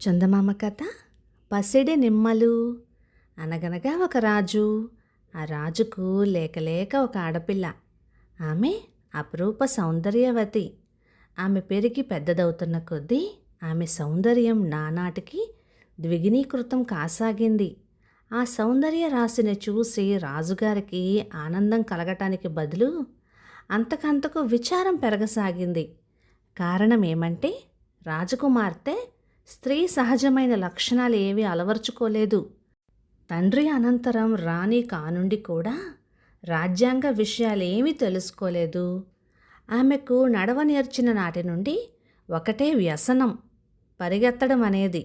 చందమామ కథ పసిడి నిమ్మలు. అనగనగా ఒక రాజు. ఆ రాజుకు లేకలేక ఒక ఆడపిల్ల. ఆమె అపురూప సౌందర్యవతి. ఆమె పెరిగి పెద్దదవుతున్న కొద్దీ ఆమె సౌందర్యం నానాటికి ద్విగుణీకృతం కాసాగింది. ఆ సౌందర్య రాశిని చూసి రాజుగారికి ఆనందం కలగటానికి బదులు అంతకంతకు విచారం పెరగసాగింది. కారణమేమంటే రాజకుమార్తె స్త్రీ సహజమైన లక్షణాలు ఏవీ అలవర్చుకోలేదు. తండ్రి అనంతరం రాణి కానుండి కూడా రాజ్యాంగ విషయాలేమీ తెలుసుకోలేదు. ఆమెకు నడవ నేర్చిన నాటి నుండి ఒకటే వ్యసనం, పరిగెత్తడం అనేది.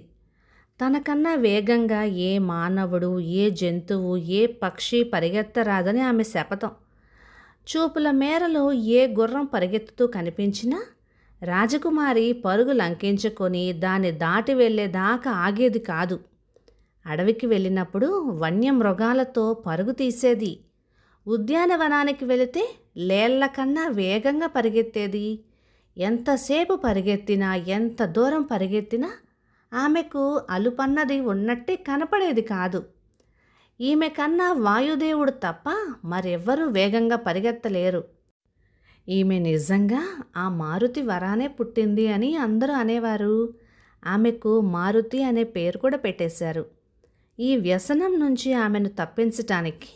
తనకన్నా వేగంగా ఏ మానవుడు, ఏ జంతువు, ఏ పక్షి పరిగెత్తరాదని ఆమె శపథం. చూపుల మేరలో ఏ గుర్రం పరిగెత్తుతూ కనిపించినా రాజకుమారి పరుగు లంకించుకొని దాన్ని దాటి వెళ్ళేదాకా ఆగేది కాదు. అడవికి వెళ్ళినప్పుడు వన్యమృగాలతో పరుగు తీసేది. ఉద్యానవనానికి వెళితే లేళ్ల కన్నా వేగంగా పరిగెత్తేది. ఎంతసేపు పరిగెత్తినా, ఎంత దూరం పరిగెత్తినా ఆమెకు అలుపన్నది ఉన్నట్టే కనపడేది కాదు. ఈమె కన్నా వాయుదేవుడు తప్ప మరెవ్వరూ వేగంగా పరిగెత్తలేరు. ఈమె నిజంగా ఆ మారుతి వరానే పుట్టింది అని అందరూ అనేవారు. ఆమెకు మారుతి అనే పేరు కూడా పెట్టేశారు. ఈ వ్యసనం నుంచి ఆమెను తప్పించటానికి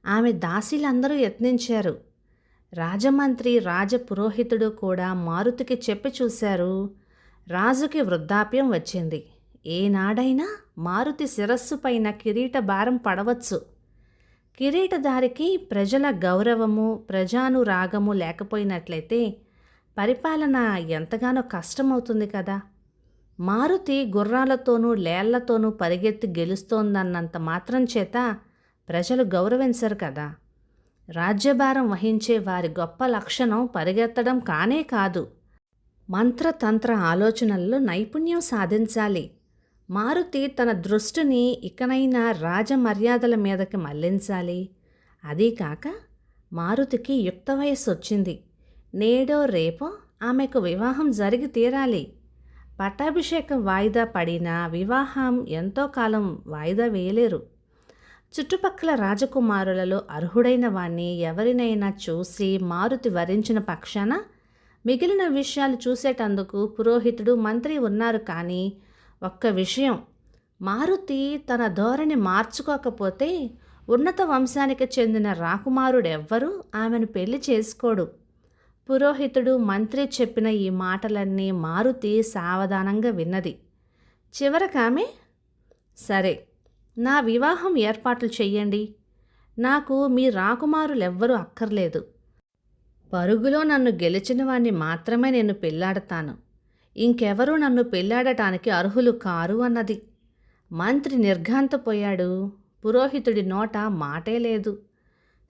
ఆమె దాసీలందరూ యత్నించారు. రాజమంత్రి, రాజపురోహితుడు కూడా మారుతికి చెప్పి చూశారు. రాజుకి వృద్ధాప్యం వచ్చింది. ఏనాడైనా మారుతి శిరస్సు పైన కిరీట భారం పడవచ్చు. కిరీటధారికి ప్రజల గౌరవము, ప్రజానురాగము లేకపోయినట్లయితే పరిపాలన ఎంతగానో కష్టమవుతుంది కదా. మారుతి గుర్రాలతోనూ లేళ్లతోనూ పరిగెత్తి గెలుస్తోందన్నంత మాత్రం చేత ప్రజలు గౌరవించరు కదా. రాజ్యభారం వహించే వారి గొప్ప లక్షణం పరిగెత్తడం కానే కాదు, మంత్రతంత్ర ఆలోచనల్లో నైపుణ్యం సాధించాలి. మారుతి తన దృష్టిని ఇకనైనా రాజమర్యాదల మీదకి మళ్లించాలి. అదీకాక మారుతికి యుక్త వయస్సు వచ్చింది. నేడో రేపో ఆమెకు వివాహం జరిగి తీరాలి. పట్టాభిషేకం వాయిదా పడినా వివాహం ఎంతో కాలం వాయిదా వేయలేరు. చుట్టుపక్కల రాజకుమారులలో అర్హుడైన వాణ్ణి ఎవరినైనా చూసి మారుతి వరించిన పక్షాన మిగిలిన విషయాలు చూసేటందుకు పురోహితుడు, మంత్రి ఉన్నారు. కానీ ఒక్క విషయం, మారుతి తన ధోరణి మార్చుకోకపోతే ఉన్నత వంశానికి చెందిన రాకుమారుడెవ్వరూ ఆమెను పెళ్లి చేసుకోడు. పురోహితుడు, మంత్రి చెప్పిన ఈ మాటలన్నీ మారుతి సావధానంగా విన్నది. చివరకామె, సరే, నా వివాహం ఏర్పాట్లు చెయ్యండి. నాకు మీ రాకుమారులెవ్వరూ అక్కర్లేదు. పరుగులో నన్ను గెలిచిన వాణ్ణి మాత్రమే నేను పెళ్లాడతాను. ఇంకెవరూ నన్ను పెళ్లాడటానికి అర్హులు కారు అన్నది. మంత్రి నిర్ఘాంతపోయాడు. పురోహితుడి నోట మాటే లేదు.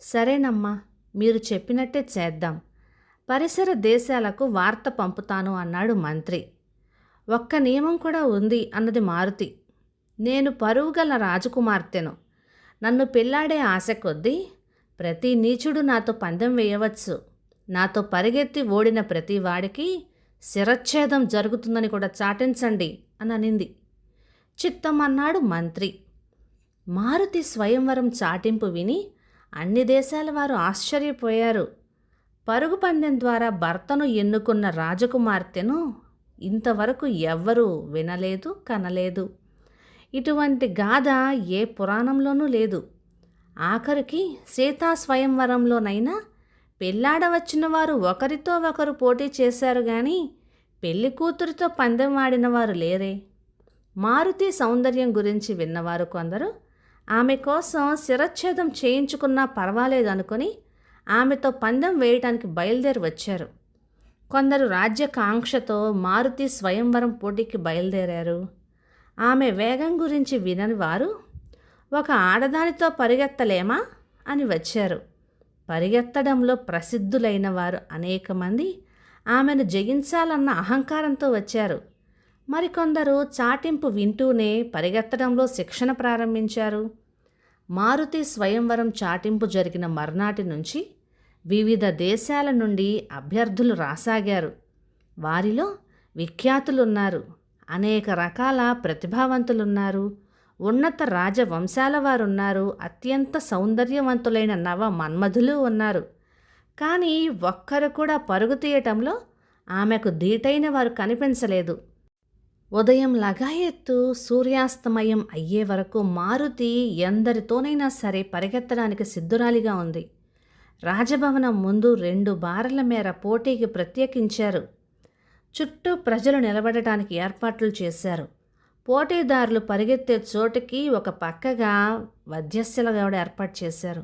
సరేనమ్మా, మీరు చెప్పినట్టే చేద్దాం. పరిసర దేశాలకు వార్త పంపుతాను అన్నాడు మంత్రి. ఒక్క నియమం కూడా ఉంది అన్నది మారుతి. నేను పరువుగల రాజకుమార్తెను. నన్ను పెళ్లాడే ఆశ కొద్దీ ప్రతి నీచుడు నాతో పందెం వేయవచ్చు. నాతో పరిగెత్తి ఓడిన ప్రతి వాడికి శిరచ్ఛేదం జరుగుతుందని కూడా చాటించండి అని అనింది. చిత్తమన్నాడు మంత్రి. మారుతి స్వయంవరం చాటింపు విని అన్ని దేశాల వారు ఆశ్చర్యపోయారు. పరుగు పందెం ద్వారా భర్తను ఎన్నుకున్న రాజకుమార్తెను ఇంతవరకు ఎవ్వరూ వినలేదు, కనలేదు. ఇటువంటి గాథ ఏ పురాణంలోనూ లేదు. ఆఖరికి సీతా స్వయంవరంలోనైనా పెళ్లాడవచ్చిన వారు ఒకరితో ఒకరు పోటీ చేశారు గాని పెళ్లి కూతురితో పందెం ఆడిన వారు లేరే. మారుతి సౌందర్యం గురించి విన్నవారు కొందరు ఆమె కోసం శిరచ్ఛేదం చేయించుకున్నా పర్వాలేదనుకొని ఆమెతో పందెం వేయటానికి బయలుదేరి వచ్చారు. కొందరు రాజ్యకాంక్షతో మారుతి స్వయంవరం పోటీకి బయలుదేరారు. ఆమె వేగం గురించి వినని వారు ఒక ఆడదానితో పరిగెత్తలేమా అని వచ్చారు. పరిగెత్తడంలో ప్రసిద్ధులైన వారు అనేక మంది ఆమెను జయించాలన్న అహంకారంతో వచ్చారు. మరికొందరు చాటింపు వింటూనే పరిగెత్తడంలో శిక్షణ ప్రారంభించారు. మారుతి స్వయంవరం చాటింపు జరిగిన మర్నాటి నుంచి వివిధ దేశాల నుండి అభ్యర్థులు రాసాగారు. వారిలో విఖ్యాతులున్నారు. అనేక రకాల ప్రతిభావంతులున్నారు, ఉన్నత రాజవంశాల వారున్నారు, అత్యంత సౌందర్యవంతులైన నవ మన్మధులు ఉన్నారు. కానీ ఒక్కరు కూడా పరుగు తీయటంలో ఆమెకు ధీటైన వారు కనిపించలేదు. ఉదయం లగాయెత్తు సూర్యాస్తమయం అయ్యే వరకు మారుతి ఎందరితోనైనా సరే పరిగెత్తడానికి సిద్ధురాలిగా ఉంది. రాజభవనం ముందు 2 బారల మేర పోటీకి ప్రత్యేకించారు. చుట్టూ ప్రజలు నిలబడటానికి ఏర్పాట్లు చేశారు. పోటీదారులు పరిగెత్తే చోటుకి ఒక పక్కగా వధ్యశిల కూడా ఏర్పాటు చేశారు.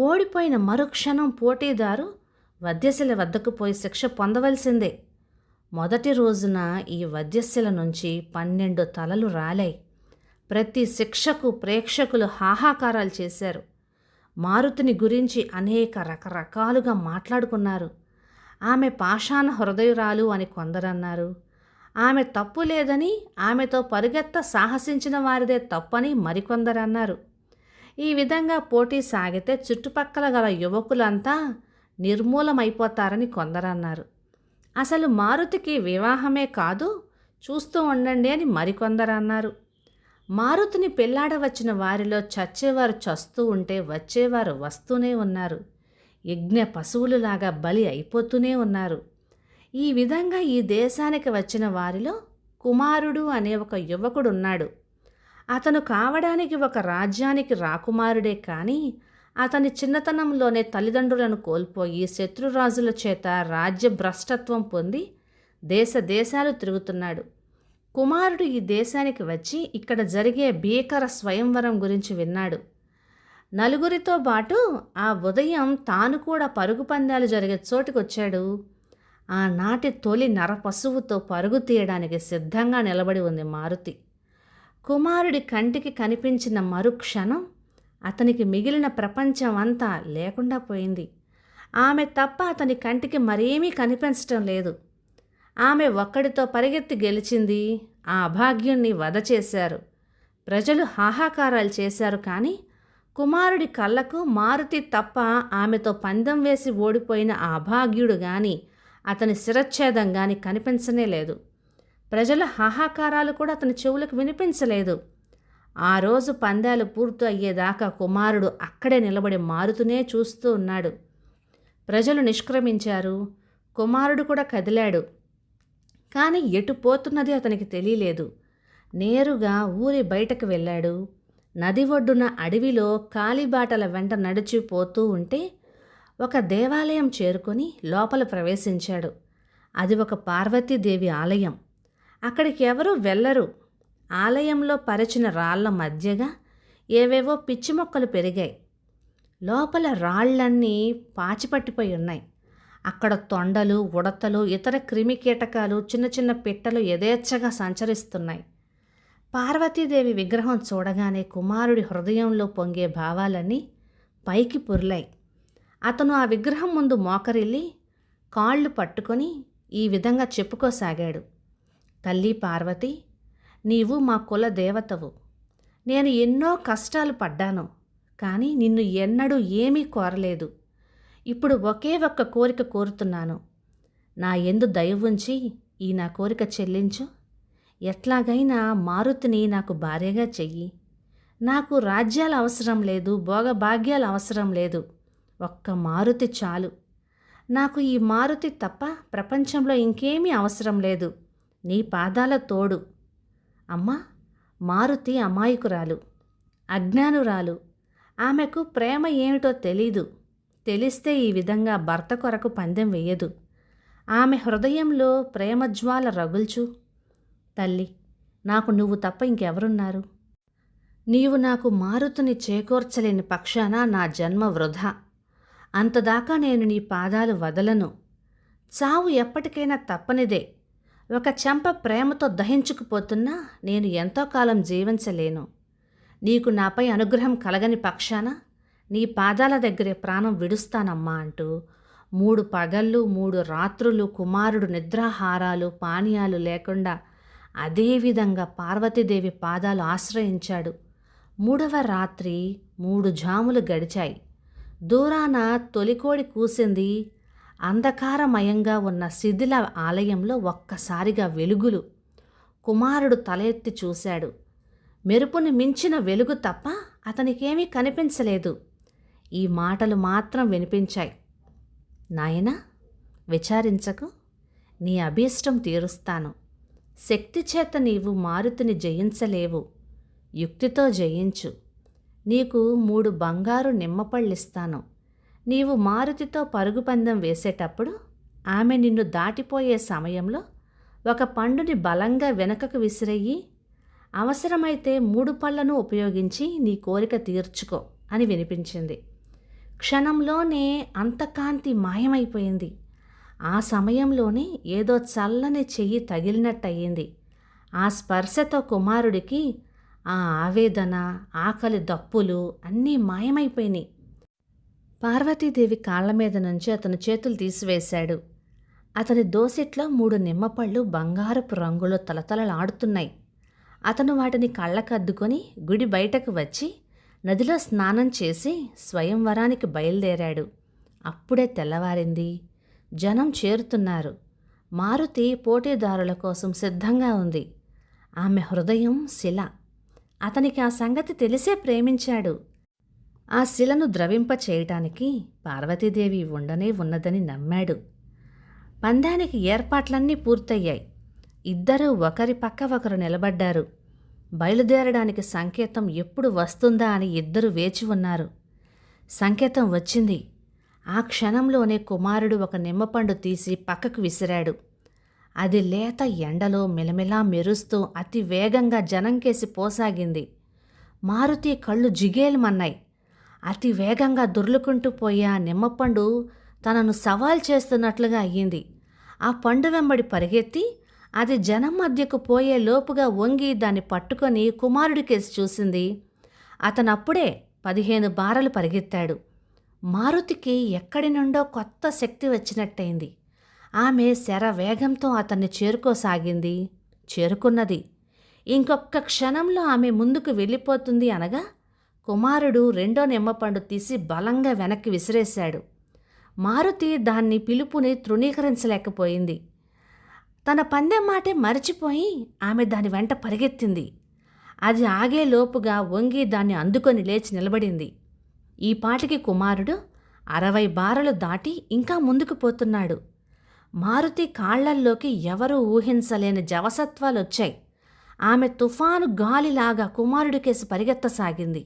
ఓడిపోయిన మరుక్షణం పోటీదారు వధ్యశిల వద్దకు పోయి శిక్ష పొందవలసిందే. మొదటి రోజున ఈ వధ్యశిల నుంచి 12 తలలు రాలాయి. ప్రతి శిక్షకు ప్రేక్షకులు హాహాకారాలు చేశారు. మారుతిని గురించి అనేక రకరకాలుగా మాట్లాడుకున్నారు. ఆమె పాషాణ హృదయురాలు అని కొందరన్నారు. ఆమె తప్పు లేదని, ఆమెతో పరుగెత్త సాహసించిన వారిదే తప్పని మరికొందరన్నారు. ఈ విధంగా పోటీ సాగితే చుట్టుపక్కల గల యువకులంతా నిర్మూలమైపోతారని కొందరన్నారు. అసలు మారుతికి వివాహమే కాదు, చూస్తూ ఉండండి అని మరికొందరన్నారు. మారుతిని పెళ్లాడవచ్చిన వారిలో చచ్చేవారు చస్తూ ఉంటే వచ్చేవారు వస్తూనే ఉన్నారు. యజ్ఞ పశువులులాగా బలి అయిపోతూనే ఉన్నారు. ఈ విధంగా ఈ దేశానికి వచ్చిన వారిలో కుమారుడు అనే ఒక యువకుడున్నాడు. అతను కావడానికి ఒక రాజ్యానికి రాకుమారుడే కానీ అతని చిన్నతనంలోనే తల్లిదండ్రులను కోల్పోయి శత్రురాజుల చేత రాజ్య భ్రష్టత్వం పొంది దేశాలు తిరుగుతున్నాడు. కుమారుడు ఈ దేశానికి వచ్చి ఇక్కడ జరిగే భీకర స్వయంవరం గురించి విన్నాడు. నలుగురితో పాటు ఆ ఉదయం తాను కూడా పరుగు పందాలు జరిగే చోటుకొచ్చాడు. ఆనాటి తొలి నరపశువుతో పరుగు తీయడానికి సిద్ధంగా నిలబడి ఉంది మారుతి. కుమారుడి కంటికి కనిపించిన మరుక్షణం అతనికి మిగిలిన ప్రపంచం అంతా లేకుండా పోయింది. ఆమె తప్ప అతని కంటికి మరేమీ కనిపించటం లేదు. ఆమె ఒక్కడితో పరిగెత్తి గెలిచింది. ఆ అభాగ్యుణ్ణి వధ చేశారు. ప్రజలు హాహాకారాలు చేశారు. కానీ కుమారుడి కళ్ళకు మారుతి తప్ప ఆమెతో పందెం వేసి ఓడిపోయిన ఆ అభాగ్యుడు గాని అతని శిరచ్ఛేదం గాని కనిపించనే లేదు. ప్రజల హాహాకారాలు కూడా అతని చెవులకు వినిపించలేదు. ఆ రోజు పందాలు పూర్తి అయ్యేదాకా కుమారుడు అక్కడే నిలబడి మారుతూనే చూస్తూ ఉన్నాడు. ప్రజలు నిష్క్రమించారు. కుమారుడు కూడా కదిలాడు. కానీ ఎటు పోతున్నది అతనికి తెలియలేదు. నేరుగా ఊరి బయటకు వెళ్ళాడు. నది ఒడ్డున అడవిలో కాలిబాటల వెంట నడిచిపోతూ ఉంటే ఒక దేవాలయం చేరుకొని లోపల ప్రవేశించాడు. అది ఒక పార్వతీదేవి ఆలయం. అక్కడికి ఎవరూ వెళ్ళరు. ఆలయంలో పరిచిన రాళ్ల మధ్యగా ఏవేవో పిచ్చి మొక్కలు పెరిగాయి. లోపల రాళ్లన్నీ పాచిపట్టిపోయి ఉన్నాయి. అక్కడ తొండలు, ఉడతలు, ఇతర క్రిమికీటకాలు, చిన్న చిన్న పిట్టలు యథేచ్ఛగా సంచరిస్తున్నాయి. పార్వతీదేవి విగ్రహం చూడగానే కుమారుడి హృదయంలో పొంగే భావాలన్నీ పైకి పొర్లాయి. అతను ఆ విగ్రహం ముందు మోకరిల్లి కాళ్ళు పట్టుకొని ఈ విధంగా చెప్పుకోసాగాడు. తల్లి పార్వతి, నీవు మా కుల దేవతవు. నేను ఎన్నో కష్టాలు పడ్డాను, కానీ నిన్ను ఎన్నడూ ఏమీ కోరలేదు. ఇప్పుడు ఒకే ఒక్క కోరిక కోరుతున్నాను. నా యందు దయ ఉంచి ఈ నా కోరిక చెల్లించు. ఎట్లాగైనా మారుతిని నాకు భార్యగా చెయ్యి. నాకు రాజ్యాల అవసరం లేదు, భోగభాగ్యాలు అవసరం లేదు. ఒక్క మారుతి చాలు. నాకు ఈ మారుతి తప్ప ప్రపంచంలో ఇంకేమీ అవసరం లేదు. నీ పాదాల తోడు. అమ్మా, మారుతి అమాయకురాలు, అజ్ఞానురాలు. ఆమెకు ప్రేమ ఏమిటో తెలీదు. తెలిస్తే ఈ విధంగా భర్త కొరకు పందెం వెయ్యదు. ఆమె హృదయంలో ప్రేమజ్వాల రగుల్చు. తల్లి, నాకు నువ్వు తప్ప ఇంకెవరున్నారు? నీవు నాకు మారుతిని చేకూర్చలేని పక్షాన నా జన్మ వృధా. అంతదాకా నేను నీ పాదాలు వదలను. చావు ఎప్పటికైనా తప్పనిదే. ఒక చెంప ప్రేమతో దహించుకుపోతున్నా నేను ఎంతో కాలం జీవించలేను. నీకు నాపై అనుగ్రహం కలగని పక్షాన నీ పాదాల దగ్గరే ప్రాణం విడుస్తానమ్మా అంటూ 3 పగళ్ళు 3 రాత్రులు కుమారుడు నిద్రాహారాలు పానీయాలు లేకుండా అదేవిధంగా పార్వతీదేవి పాదాలు ఆశ్రయించాడు. 3వ రాత్రి 3 జాములు గడిచాయి. దూరాన తొలికోడి కూసింది. అంధకారమయంగా ఉన్న శిథిల ఆలయంలో ఒక్కసారిగా వెలుగులు. కుమారుడు తల ఎత్తి చూశాడు. మెరుపుని మించిన వెలుగు తప్ప అతనికేమీ కనిపించలేదు. ఈ మాటలు మాత్రం వినిపించాయి. నాయనా, విచారించకు, నీ అభీష్టం తీరుస్తాను. శక్తి చేత నీవు మారుతిని జయించలేవు, యుక్తితో జయించు. నీకు 3 బంగారు నిమ్మపళ్ళిస్తాను. నీవు మారుతితో పరుగు పందెం వేసేటప్పుడు ఆమె నిన్ను దాటిపోయే సమయంలో ఒక పండుని బలంగా వెనకకు విసిరెయ్యి, అవసరమైతే 3 పళ్ళను ఉపయోగించి నీ కోరిక తీర్చుకో అని వినిపించింది. క్షణంలోనే అంతకాంతి మాయమైపోయింది. ఆ సమయంలోనే ఏదో చల్లని చెయ్యి తగిలినట్టయింది. ఆ స్పర్శతో కుమారుడికి ఆ ఆవేదన, ఆకలి దప్పులు అన్నీ మాయమైపోయినాయి. పార్వతీదేవి కాళ్ల మీద నుంచి అతను చేతులు తీసివేశాడు. అతని దోసిట్లో 3 నిమ్మపళ్ళు బంగారపు రంగులో తలతలలాడుతున్నాయి. అతను వాటిని కళ్ళకద్దుకొని గుడి బయటకు వచ్చి నదిలో స్నానం చేసి స్వయంవరానికి బయలుదేరాడు. అప్పుడే తెల్లవారింది. జనం చేరుతున్నారు. మారుతి పోటీదారుల కోసం సిద్ధంగా ఉంది. ఆమె హృదయం శిల. అతనికి ఆ సంగతి తెలిసే ప్రేమించాడు. ఆ శిలను ద్రవింప చేయటానికి పార్వతీదేవి ఉండనే ఉన్నదని నమ్మాడు. పందానికి ఏర్పాట్లన్నీ పూర్తయ్యాయి. ఇద్దరూ ఒకరి పక్క ఒకరు నిలబడ్డారు. బయలుదేరడానికి సంకేతం ఎప్పుడు వస్తుందా అని ఇద్దరు వేచి ఉన్నారు. సంకేతం వచ్చింది. ఆ క్షణంలోనే కుమారుడు ఒక నిమ్మపండు తీసి పక్కకు విసిరాడు. అది లేత ఎండలో మిలమిలా మెరుస్తూ అతి వేగంగా జనంకేసి పోసాగింది. మారుతి కళ్ళు జిగేలుమన్నాయి. అతి వేగంగా దొర్లుకుంటూ పోయే ఆ నిమ్మపండు తనను సవాల్ చేస్తున్నట్లుగా అయ్యింది. ఆ పండు వెంబడి పరిగెత్తి అది జనం మధ్యకు పోయే లోపుగా వంగి దాన్ని పట్టుకొని కుమారుడికేసి చూసింది. అతనప్పుడే 15 బారలు పరిగెత్తాడు. మారుతికి ఎక్కడి నుండో కొత్త శక్తి వచ్చినట్టయింది. ఆమె శర వేగంతో అతన్ని చేరుకోసాగింది. చేరుకున్నది. ఇంకొక్క క్షణంలో ఆమె ముందుకు వెళ్ళిపోతుంది అనగా కుమారుడు 2వ నిమ్మపండు తీసి బలంగా వెనక్కి విసిరేశాడు. మారుతి దాన్ని పిలుపుని తృణీకరించలేకపోయింది. తన పందెం మాటే మరచిపోయి ఆమె దాని వెంట పరిగెత్తింది. అది ఆగేలోపుగా వంగి దాన్ని అందుకొని లేచి నిలబడింది. ఈ పాటికి కుమారుడు 60 బారలు దాటి ఇంకా ముందుకు పోతున్నాడు. మారుతి కాళ్లల్లోకి ఎవరూ ఊహించలేని జవసత్వాలొచ్చాయి. ఆమె తుఫాను గాలిలాగా కుమారుడికేసి పరిగెత్తసాగింది.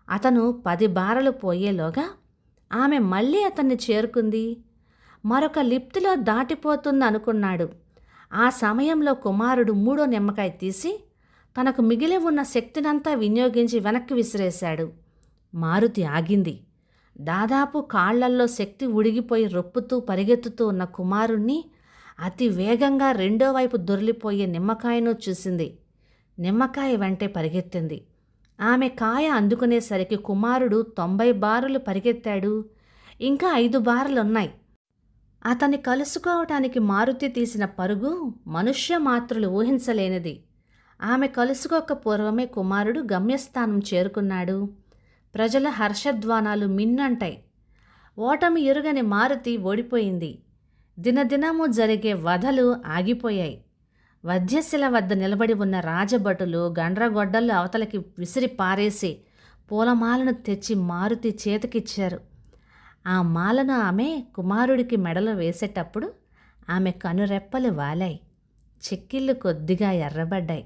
అతను 10 బారలు పోయేలోగా ఆమె మళ్ళీ అతన్ని చేరుకుంది. మరొక లిప్తిలో దాటిపోతుందనుకున్నాడు. ఆ సమయంలో కుమారుడు 3వ నిమ్మకాయ తీసి తనకు మిగిలి ఉన్న శక్తినంతా వినియోగించి వెనక్కి విసిరేశాడు. మారుతి ఆగింది. దాదాపు కాళ్లల్లో శక్తి ఉడిగిపోయి రొప్పుతూ పరిగెత్తుతూ ఉన్న కుమారుణ్ణి అతి వేగంగా 2వ వైపు దొర్లిపోయే నిమ్మకాయను చూసింది. నిమ్మకాయ వెంటే పరిగెత్తింది. ఆమె కాయ అందుకునేసరికి కుమారుడు 90 బారులు పరిగెత్తాడు. ఇంకా 5 బారులున్నాయి. అతన్ని కలుసుకోవటానికి మారుతి తీసిన పరుగు మనుష్య మాత్రులు ఊహించలేనిది. ఆమె కలుసుకోక పూర్వమే కుమారుడు గమ్యస్థానం చేరుకున్నాడు. ప్రజల హర్షధ్వానాలు మిన్నంటాయి. ఓటమి ఎరుగని మారుతి ఓడిపోయింది. దినదినము జరిగే వధలు ఆగిపోయాయి. వధ్యశిల వద్ద నిలబడి ఉన్న రాజభటులు గండ్రగొడ్డళ్ళు అవతలకి విసిరి పారేసి పూలమాలను తెచ్చి మారుతి చేతికిచ్చారు. ఆ మాలను ఆమె కుమారుడికి మెడలో వేసేటప్పుడు ఆమె కనురెప్పలు వాలాయి. చెక్కిళ్ళు కొద్దిగా ఎర్రబడ్డాయి.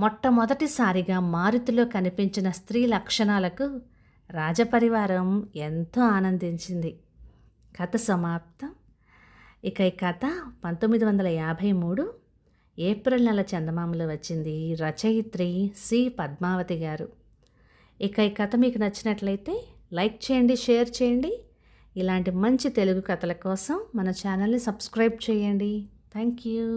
మొట్టమొదటిసారిగా మారుతిలో కనిపించిన స్త్రీ లక్షణాలకు రాజపరివారం ఎంతో ఆనందించింది. కథ సమాప్తం. ఇక ఈ కథ 1953 ఏప్రిల్ నెల చందమామలో వచ్చింది. రచయిత్రి సి పద్మావతి గారు. ఇక ఈ కథ మీకు నచ్చినట్లయితే లైక్ చేయండి, షేర్ చేయండి. ఇలాంటి మంచి తెలుగు కథల కోసం మన ఛానల్ని సబ్స్క్రైబ్ చేయండి. Thank you.